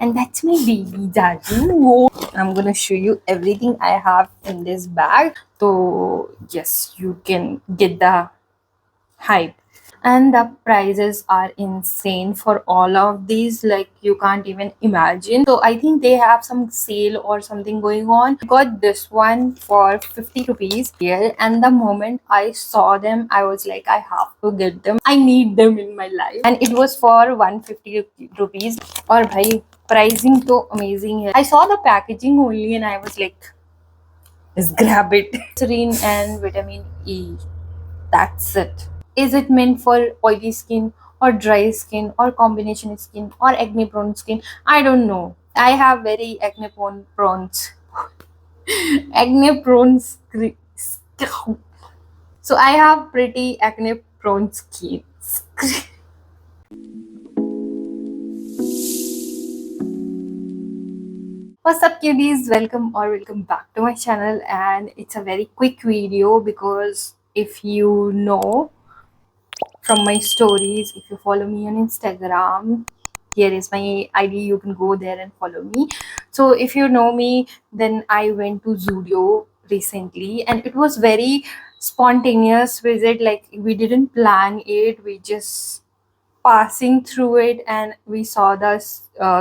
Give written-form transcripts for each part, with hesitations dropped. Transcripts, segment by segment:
And that's my baby Jaju. I'm gonna show you everything I have in this bag. So yes, you can get the hype. And the prices are insane for all of these, like you can't even imagine. So I think they have some sale or something going on. Got this one for 50 rupees here, and the moment I saw them I was like, I have to get them, I need them in my life. And it was for 150 rupees. Or bhai, pricing so amazing here. I saw the packaging only and I was like, just grab it. Serene and vitamin E, that's it. Is it meant for oily skin or dry skin or combination skin or acne prone skin? I don't know. I have very acne prone acne prone skin. So I have pretty acne prone skin. What's up cuties, welcome back to my channel. And it's a very quick video because if you know from my stories, if you follow me on Instagram, here is my ID, you can go there and follow me. So if you know me, then I went to Zudio recently and it was very spontaneous visit. Like we didn't plan it, we just passing through it and we saw the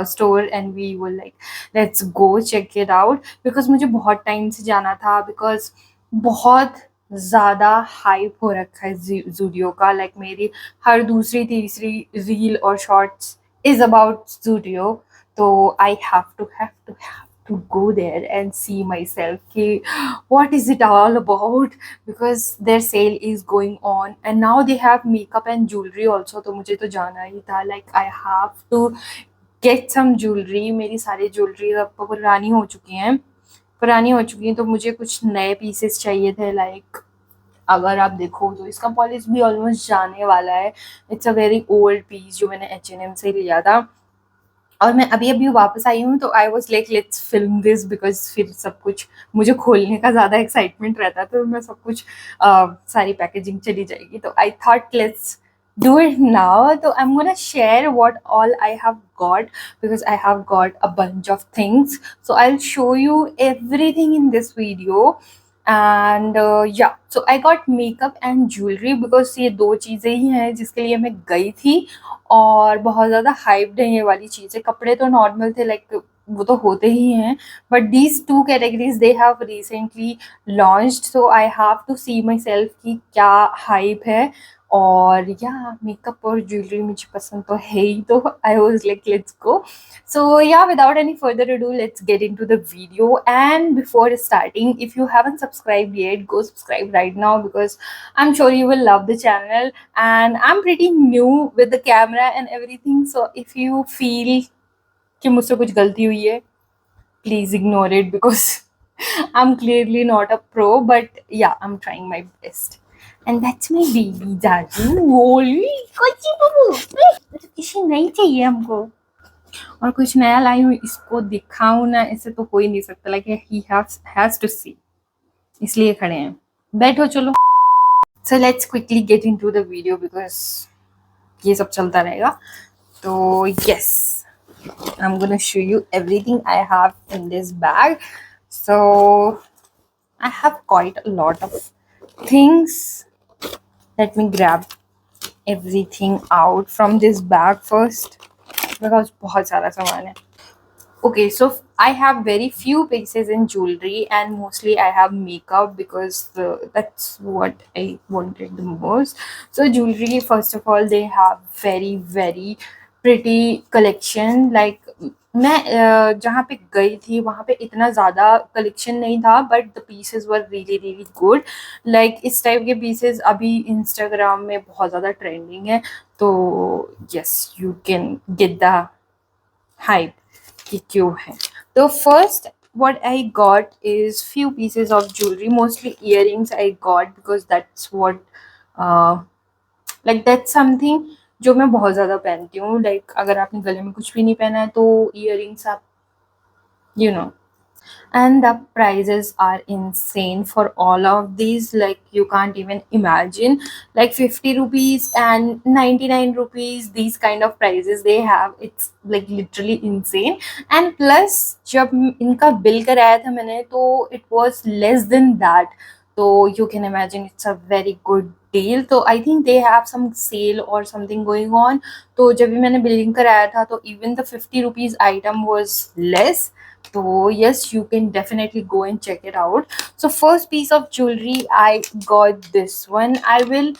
store and we were like, let's go check it out. Because मुझे बहुत time से जाना था, because बहुत ज़्यादा hype हो रखा है जूडियो का. लाइक मेरी हर दूसरी तीसरी रील और शॉर्ट्स इज अबाउट जूडियो. तो I have to go there and see myself ki, what is it all about, because their sale is going on and now they have makeup and jewelry also. तो मुझे तो जाना ही था. Like I have to get some jewelry. मेरी सारी jewelry अब पुरानी हो चुकी हैं तो मुझे कुछ नए पीसेस चाहिए थे. लाइक अगर आप देखो तो इसका पॉलिश भी ऑलमोस्ट जाने वाला है. It's a very old piece जो मैंने H&M से लिया था और मैं अभी अभी वापस आई हूँ. तो I was like let's film this, because फिर सब कुछ मुझे खोलने का ज़्यादा एक्साइटमेंट रहता है तो मैं सब कुछ सारी पैकेजिंग चली जाएगी. तो I thought let's do it now. So I'm gonna share what all I have got, because I have got a bunch of things. So I'll show you everything in this video. And yeah, so I got makeup and jewelry because ये दो चीज़ें ही हैं जिसके लिए मैं गई थी और बहुत ज़्यादा हाइप्ड है ये वाली चीज़ें. कपड़े तो नॉर्मल थे, लाइक वो तो होते ही हैं, but these two categories they have recently launched. So I have to see myself कि क्या हाइप है. और या मेकअप और ज्वेलरी मुझे पसंद तो है ही, तो I was like let's go. So yeah, without any further ado, let's get into the video. And before starting, if you haven't subscribed yet, go subscribe right now, because I'm sure you will love the channel. And I'm pretty new with the camera and everything, so if you feel कि मुझसे कुछ गलती हुई है, please ignore it, because I'm clearly not a pro, but yeah, I'm trying my best. And that's my baby Jaju. Holy Kochi बबू, किसी नहीं चाहिए हमको. और कुछ नया लाई हूँ, इसको दिखाऊं ना, ऐसे तो हो ही नहीं सकता. लाइक ही हैज टू सी, इसलिए खड़े हैं. बैठो चलो. So let's quickly get into the video, because ये सब चलता रहेगा. तो yes, I'm gonna show you everything I have in this bag. So I have quite a lot of things. Let me grab everything out from this bag first, because बहुत सारा सामान है. Okay, so I have very few pieces in jewelry and mostly I have makeup, because that's what I wanted the most. So jewelry, first of all, they have very pretty collection. Like मैं जहाँ पे गई थी वहाँ पे इतना ज़्यादा collection नहीं था, but the pieces were really good. Like इस टाइप के पीसेस अभी इंस्टाग्राम में बहुत ज़्यादा ट्रेंडिंग है. तो yes, you can get the hype कि क्यों है. तो first what I got is few pieces of jewelry, mostly earrings I got, because that's what like that's something जो मैं बहुत ज़्यादा पहनती हूँ. लाइक अगर आपने गले में कुछ भी नहीं पहना है तो इयरिंग्स आप you know and the prices are insane for all of these. Like, you can't even imagine, like 50 rupees and 99 rupees, these kind of prices they have. It's like literally insane. And plus जब इनका bill कराया था मैंने, तो it was less than that. So you can imagine it's a very good deal. So I think they have some sale or something going on. तो जब भी मैंने बिलिंग कराया था, तो even the 50 rupees item was less. So yes, you can definitely go and check it out. So first piece of jewelry, I got this one. I will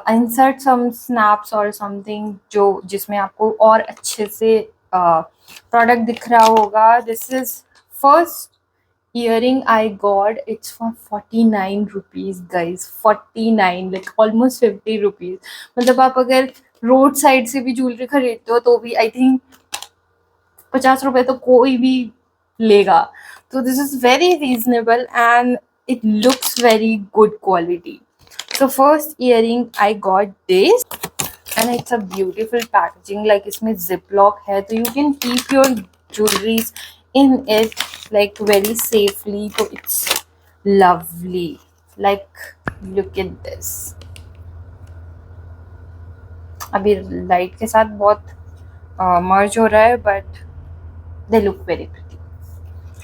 insert some snaps or something जो जिसमें आपको और अच्छे से product दिख रहा होगा. This is first earring I got. It's for 49 rupees, guys. 49, like almost 50 rupees. मतलब आप अगर रोड साइड से भी ज्वेलरी खरीदते हो तो भी आई थिंक 50 रुपए तो कोई भी लेगा. So this is very reasonable and it looks very good quality. So first earring I got this, and it's a beautiful packaging. Like इसमें ziplock है, so you can keep your jewelries in it like very safely. So it's lovely. Like, look at this. अभी light के साथ बहुत मर्ज हो रहा है, but they look very pretty.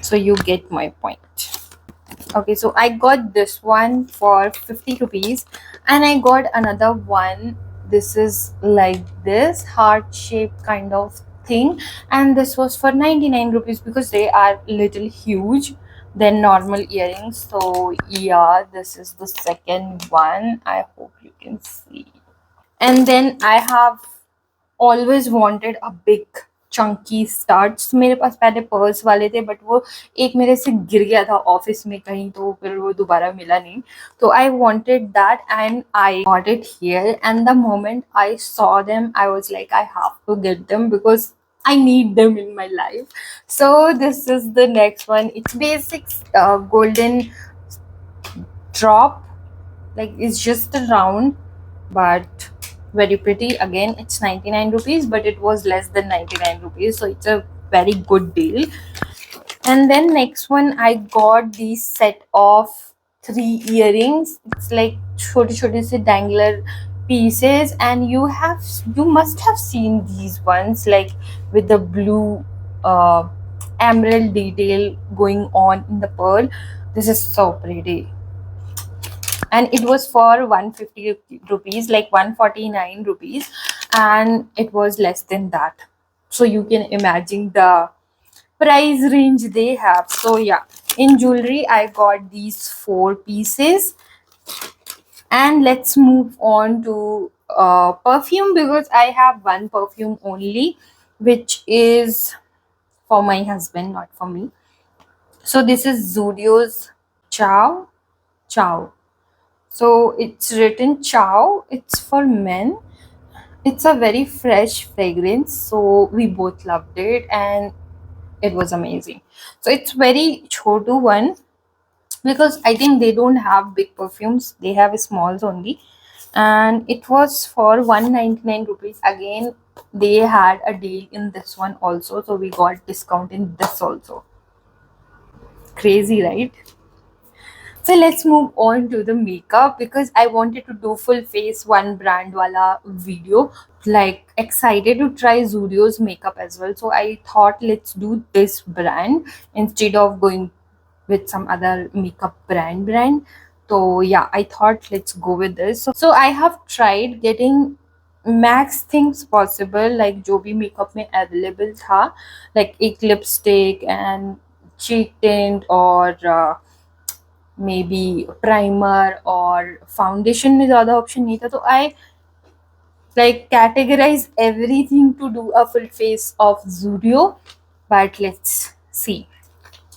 So you get my point. Okay, so I got this one for 50 rupees, and I got another one. This is like this heart shaped kind of thing, and this was for 99 rupees because they are little huge than normal earrings. So yeah, this is the second one. I hope you can see. And then I have always wanted a big chunky studs. मेरे पास पहले purse वाले थे, but वो एक मेरे से गिर गया था ऑफिस में कहीं, तो फिर वो दोबारा मिला नहीं. तो I wanted that and I got it here, and the moment I saw them I was like, I have to get them because I need them in my life. So this is the next one. It's basic golden drop. Like, it's just a round, but very pretty. Again, it's 99 rupees, but it was less than 99 rupees, so it's a very good deal. And then next one, I got this set of 3 earrings. It's like छोटे से dangler pieces, and you must have seen these ones, like with the blue emerald detail going on in the pearl. This is so pretty, and it was for 150 rupees, like 149 rupees, and it was less than that. So you can imagine the price range they have. So yeah, in jewelry I got these 4 pieces. And let's move on to perfume, because I have one perfume only, which is for my husband, not for me. So this is Zudio's Chow Chow. So it's written Chow. It's for men. It's a very fresh fragrance. So we both loved it and it was amazing. So it's very chotu one, because I think they don't have big perfumes. They have smalls only. And it was for 199 rupees. Again, they had a deal in this one also. So we got discount in this also. Crazy, right? So let's move on to the makeup, because I wanted to do full face one brand wala video. Like, excited to try Zudio's makeup as well. So I thought, let's do this brand instead of going with some other makeup brand. So yeah, I thought let's go with this. So I have tried getting max things possible, like जो भी makeup में available था, like एक lipstick and cheek tint और may be primer और foundation में ज़्यादा option नहीं था. तो आई like categorize everything to do a full face of Zudio, but let's see.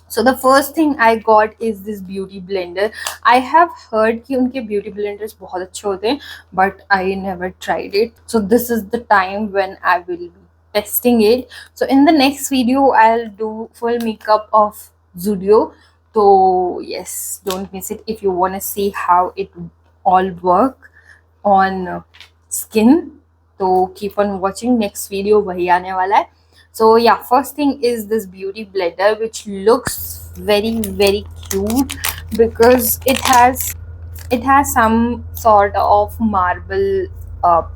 So the first thing I got is this beauty blender. I have heard कि उनके beauty blenders बहुत अच्छे होते हैं, but I never tried it. So this is the time when I will be testing it. So in the next video I'll do full makeup of Zudio. So yes, don't miss it if you want to see how it all work on skin. तो keep on watching. Next video वही आने वाला है. So yeah, first thing is this beauty blender, which looks very cute because it has some sort of marble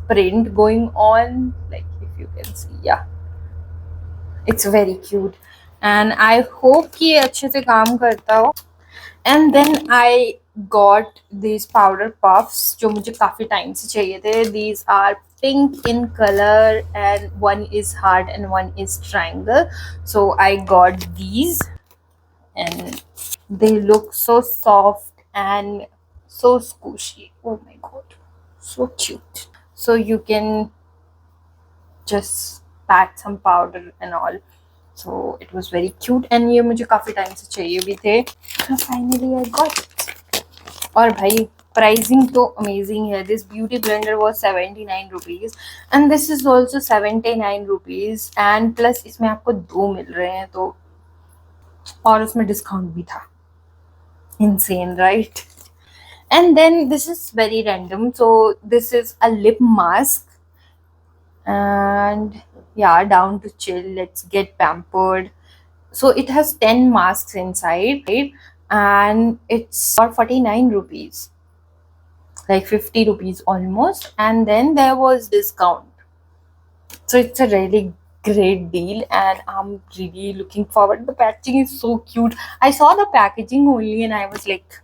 print going on, like if you can see. Yeah, it's very cute and I hope कि ये अच्छे से काम करता हो. And then I got these powder puffs जो मुझे काफी टाइम से चाहिए थे. These are pink in color and one is heart and one is triangle. So I got these and they look so soft and so squishy. Oh my god, so cute. So you can just pat some powder and all. So it was very cute and ये मुझे काफी time से चाहिए भी थे. So finally I got it. और भाई pricing तो अमेजिंग है. This beauty blender was 79 rupees and this is also 79 rupees and plus इसमें आपको 2 मिल रहे हैं तो और उसमें डिस्काउंट भी था. insane, right? And then this is very random. So this is a lip mask and yeah, down to chill, let's get pampered. So it has 10 masks inside and it's for 49 rupees, like 50 rupees almost, and then there was discount. So it's a really great deal and I'm really looking forward. The packaging is so cute. I saw the packaging only and I was like,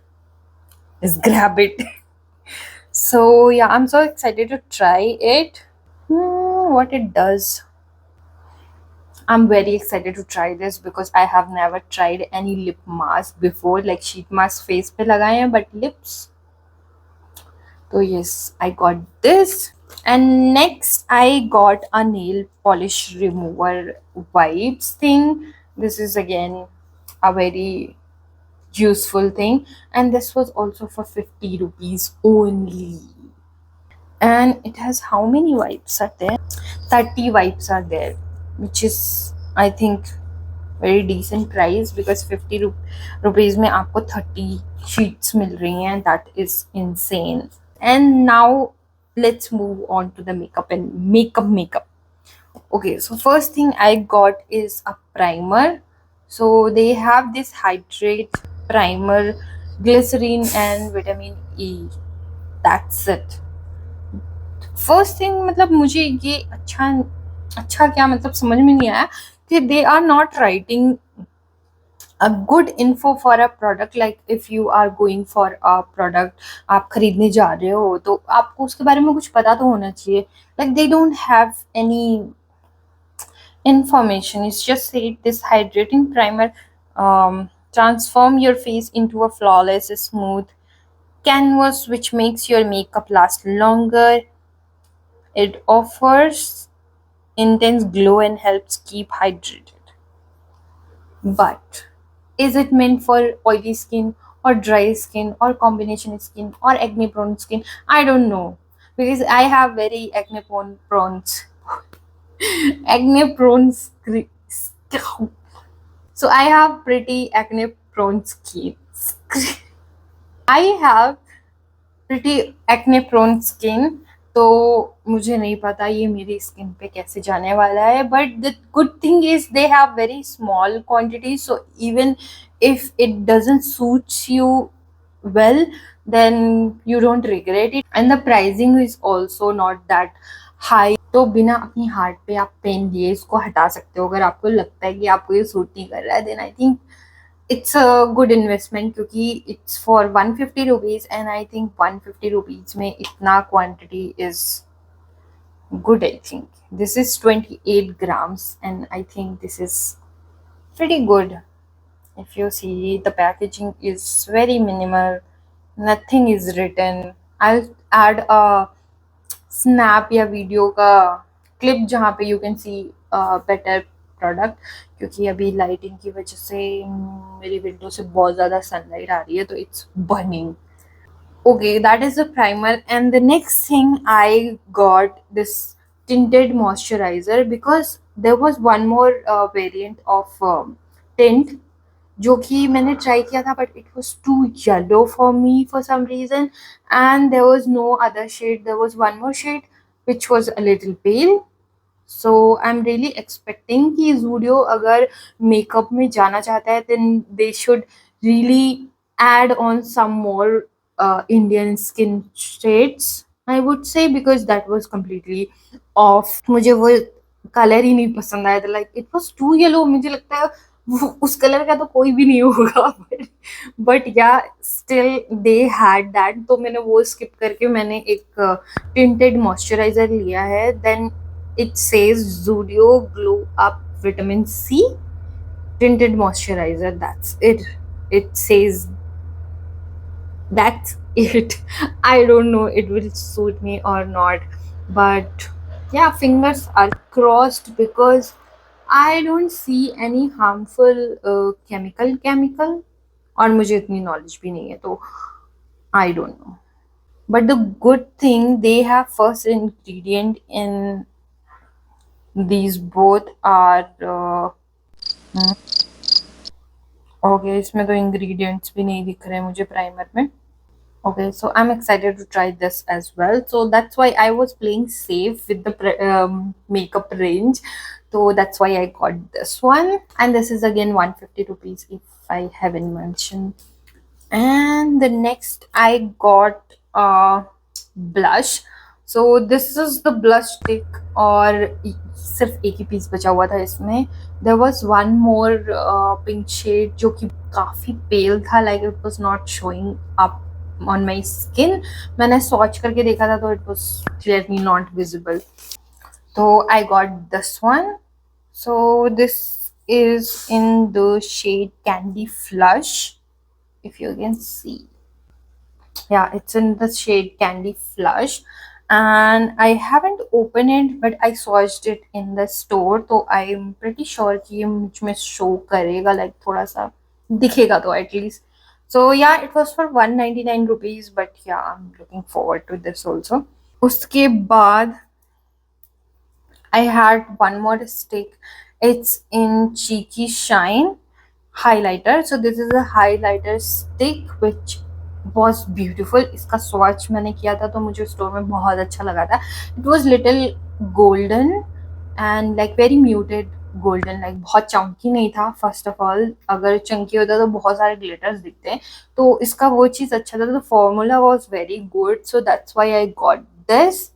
let's grab it. So yeah, I'm so excited to try it. What it does. I'm very excited to try this because I have never tried any lip mask before, like sheet mask face पे लगाए हैं, but lips. So yes, I got this. And next I got a nail polish remover wipes thing. This is again a very useful thing and this was also for 50 rupees only. And it has how many wipes are there? 30 wipes are there, which is I think very decent price because 50 rupees में आपको 30 sheets मिल रही हैं. That is insane. And now let's move on to the makeup and makeup. Okay, so first thing I got is a primer. So they have this hydrate primer, glycerin and vitamin E. That's it. First thing, मतलब मुझे ये अच्छा क्या मतलब समझ में नहीं आया कि they are not writing a good info for a product. Like if you are going for a product, आप खरीदने जा रहे हो तो आपको उसके बारे में कुछ पता तो होना चाहिए. Like they don't have any information. It's just said this hydrating primer transform your face into a flawless, smooth canvas which makes your makeup last longer. It offers intense glow and helps keep hydrated. But is it meant for oily skin or dry skin or combination skin or acne prone skin? I don't know because I have very acne prone skin. So I have pretty acne prone skin. I have pretty acne prone skin. तो मुझे नहीं पता ये मेरी skin पे कैसे जाने वाला है. But the good thing is they have very small quantity, so even if it doesn't suits you well, then you don't regret it. And the pricing is also not that high. तो बिना अपनी heart पे आप pen लिए इसको हटा सकते हो. अगर आपको लगता है कि आपको ये सूट नहीं कर रहा है, then I think it's a good investment क्योंकि it's for 150 rupees and I think 150 rupees में इतना quantity is good. I think this is 28 grams and I think this is pretty good. If you see, the packaging is very minimal, nothing is written. I'll add a snap या video का clip जहाँ पे you can see better product, क्योंकि अभी lighting की वजह से मेरी विंडो से बहुत ज़्यादा सनलाइट आ रही है तो it's burning. Okay, that is the primer. And the next thing I got this tinted moisturizer because there was one more variant of tint जो कि मैंने ट्राई किया था but it was too yellow for me for some reason, and there was no other shade. There was one more shade which was a little pale so I am really expecting कि Zudio अगर makeup में जाना चाहता है then they should really add on some more Indian skin shades, I would say, because that was completely off. मुझे वो colour ही नहीं पसंद आया था, like it was too yellow. मुझे लगता है उस कलर का तो कोई भी नहीं होगा. बट या स्टिल दे हैड दैट, तो मैंने वो स्किप करके मैंने एक टिंटेड मॉइस्चराइजर लिया है. Then it says Zudio Glow Up Vitamin C tinted moisturizer. That's it. It says that's it. I don't know it will suit me or not, but yeah, fingers are crossed because I don't see any harmful chemical. और मुझे इतनी knowledge भी नहीं है तो I don't know. But the good thing they have first ingredient in these both are okay इसमें तो ingredients भी नहीं दिख रहे हैं मुझे प्राइमर में. Okay, so I'm excited to try this as well. So that's why I was playing safe with the makeup range. So that's why I got this one. And this is again 150 rupees if I haven't mentioned. And the next I got blush. So this is the blush stick और सिर्फ एक ही piece बचा हुआ था इसमें. There was one more pink shade जो कि काफ़ी पेल था, like it was not showing up on my skin. मैंने swatch करके देखा था तो it was clearly not visible. So I got this one. So this is in the shade Candy Flush, if you can see. Yeah, it's in the shade Candy Flush, and I haven't opened it but I swatched it in the store, so I'm pretty sure कि ये मुझ में show करेगा, like थोड़ा सा दिखेगा तो at least. So yeah, it was for 199 rupees, but yeah, I'm looking forward to this also. उसके बाद I had one more stick. It's in Cheeky Shine highlighter. So this is a highlighter stick which was beautiful. इसका swatch मैंने किया था तो मुझे store में बहुत अच्छा लगा था. It was little golden and like very muted golden, like बहुत चंकी नहीं था. फर्स्ट ऑफ ऑल अगर चंकी होता तो बहुत सारे ग्लिटर्स दिखते हैं, तो इसका वो चीज़ अच्छा था. तो formula was very good, so that's why I got this.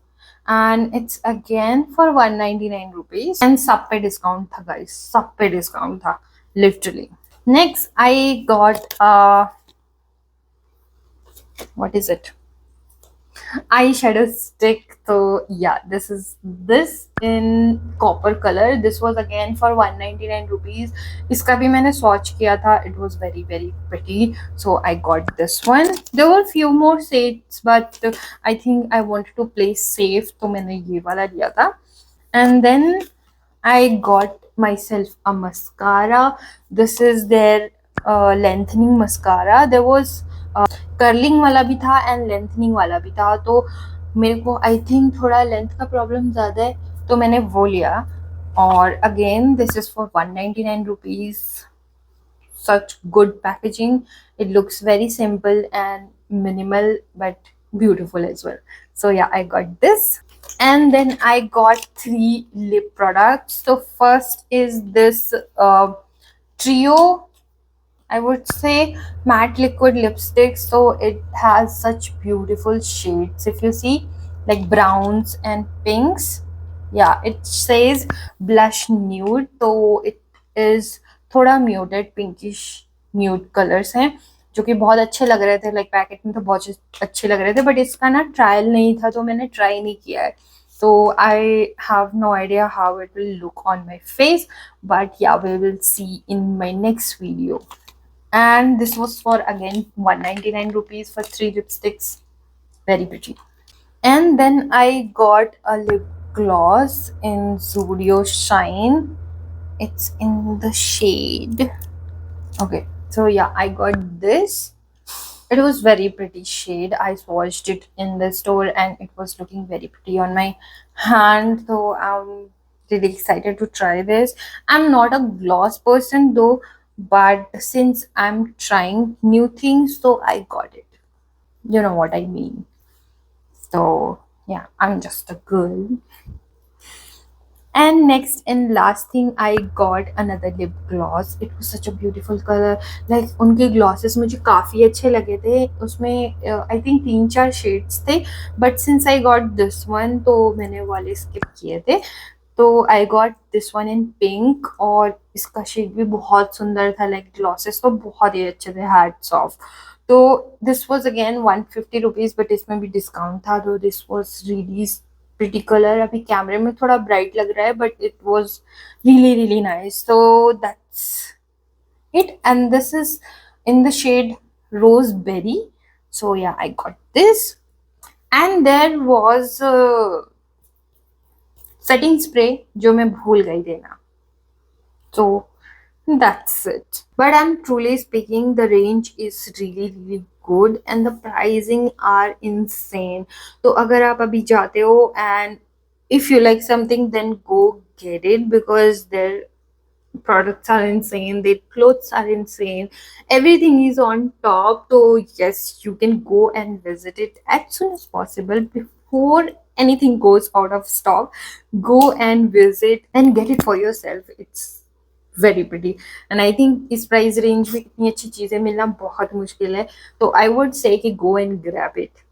and it's again for 199 rupees and सब पे डिस्काउंट था guys, सब पे डिस्काउंट था literally. Next I got what is it, eyeshadow stick. So yeah, this is this in copper color. This was again for 199 rupees. इसका भी मैंने swatch किया था. It was very very pretty, so I got this one. There were few more shades but I think I wanted to play safe, तो मैंने ये वाला लिया था. And then I got myself a mascara. This is their lengthening mascara. There was curling वाला भी था and lengthening वाला भी था, तो मेरे को आई थिंक थोड़ा लेंथ का प्रॉब्लम ज़्यादा है तो मैंने वो लिया. और again this is for 199 rupees. such good packaging. It looks very simple and minimal but beautiful as well. So yeah, I got this. And then I got 3 lip products. So first is this trio, I would say, matte liquid lipstick. So it has such beautiful shades. If you see, like browns and pinks. Yeah, it says blush nude. So it is थोड़ा muted pinkish nude colors हैं जो कि बहुत अच्छे लग रहे थे. Like packet में तो बहुत अच्छे लग रहे थे, बट इसका ना ट्रायल नहीं था तो मैंने ट्राई नहीं किया है. So I have no idea how it will look on my face, but yeah, we will see in my next video. And this was for again 199 rupees for 3 lipsticks. Very pretty. And then I got a lip gloss in Zudio Shine. It's in the shade, okay, so yeah, I got this. It was very pretty shade. I swatched it in the store and it was looking very pretty on my hand, so I'm really excited to try this. I'm not a gloss person though, but since I'm trying new things, so I got it. You know what I mean. So yeah, I'm just a girl. And next and last thing, I got another lip gloss. It was such a beautiful color. Like उनके glosses मुझे काफ़ी अच्छे लगे थे. उसमें I think 3-4 shades थे. But since I got this one, तो मैंने वाले skip किए थे. तो I got this one in pink, और इसका शेड भी बहुत सुंदर था. लाइक ग्लॉसेस तो बहुत ही अच्छे थे, हैट्स ऑफ. तो this was again 150 rupees, but इसमें भी डिस्काउंट था. तो this was really pretty colour. अभी कैमरे में थोड़ा ब्राइट लग रहा है, but it was really really nice. तो that's it, and this is in the shade rose berry. So yeah, I got this. And there was setting spray जो मैं भूल गई देना. So that's it. But I'm truly speaking, the range is really really good and the pricing are insane. तो अगर आप अभी जाते हो and if you like something, then go get it, because their products are insane, their clothes are insane, everything is on top. So yes, you can go and visit it as soon as possible before anything goes out of stock. Go and visit and get it for yourself. It's very pretty. And I think इस price range में इतनी अच्छी चीजें मिलना बहुत मुश्किल है. तो I would say कि go and grab it.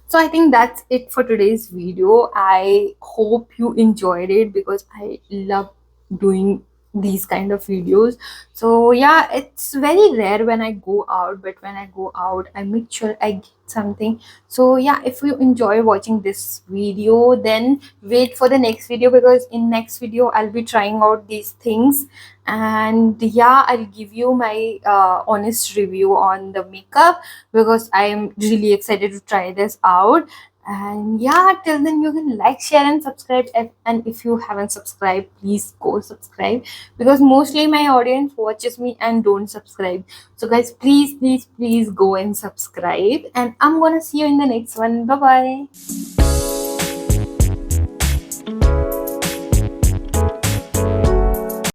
So I think that's it for today's video. I hope you enjoyed it, because I love doing these kind of videos. So yeah, it's very rare when I go out, but when I go out, I make sure I get something. So yeah, if you enjoy watching this video, then wait for the next video, because in next video I'll be trying out these things. And yeah, I'll give you my honest review on the makeup, because I am really excited to try this out. And yeah, till then you can like, share and subscribe. And if you haven't subscribed, please go subscribe, because mostly my audience watches me and don't subscribe. So guys, please go and subscribe, and I'm gonna see you in the next one. Bye bye.